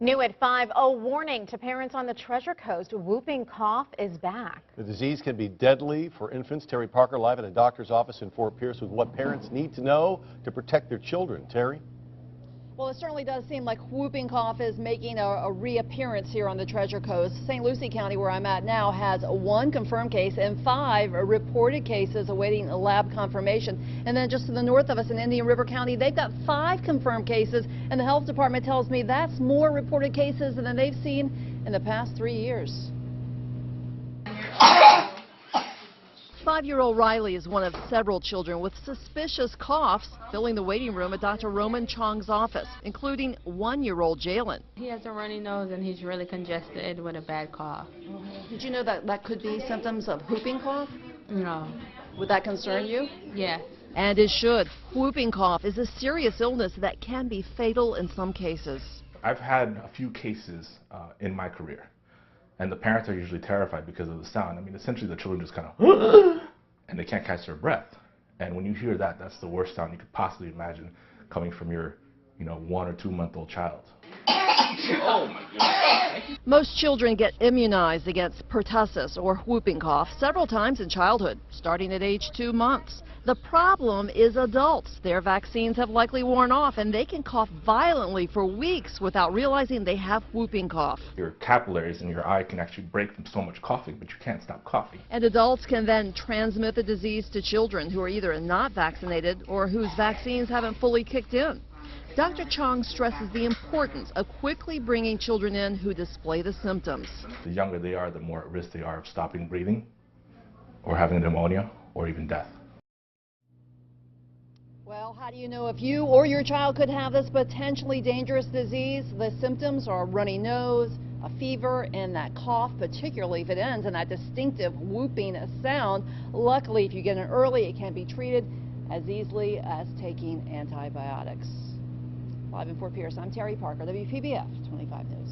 New at 5, a warning to parents on the Treasure Coast. Whooping cough is back. The disease can be deadly for infants. Terry Parker live at a doctor's office in Fort Pierce with what parents need to know to protect their children. Terry? Well, it certainly does seem like whooping cough is making a reappearance here on the Treasure Coast. St. Lucie County, where I'm at now, has 1 confirmed case and 5 reported cases awaiting lab confirmation. And then just to the north of us in Indian River County, they've got 5 confirmed cases, and the health department tells me that's more reported cases than they've seen in the past 3 years. 5-year-old Riley is one of several children with suspicious coughs filling the waiting room at Dr. Roman Chong's office, including 1-year-old Jalen. He has a runny nose and he's really congested with a bad cough. Did you know that that could be symptoms of whooping cough? No. Would that concern you? Yes. And it should. Whooping cough is a serious illness that can be fatal in some cases. I've had a few cases in my career. And the parents are usually terrified because of the sound. I mean, essentially the children just kind of, and they can't catch their breath. And when you hear that, that's the worst sound you could possibly imagine coming from your, 1 or 2 month old child. Oh my goodness. Most children get immunized against pertussis or whooping cough several times in childhood, starting at age 2 months. The problem is adults. Their vaccines have likely worn off, and they can cough violently for weeks without realizing they have whooping cough. Your capillaries in your eye can actually break from so much coughing, but you can't stop coughing. And adults can then transmit the disease to children who are either not vaccinated or whose vaccines haven't fully kicked in. Dr. Chong stresses the importance of quickly bringing children in who display the symptoms. The younger they are, the more at risk they are of stopping breathing, or having pneumonia, or even death. Well, how do you know if you or your child could have this potentially dangerous disease? The symptoms are a runny nose, a fever, and that cough, particularly if it ends in that distinctive whooping sound. Luckily, if you get it early, it can be treated as easily as taking antibiotics. Live in Fort Pierce, I'm Terry Parker, WPBF 25 News.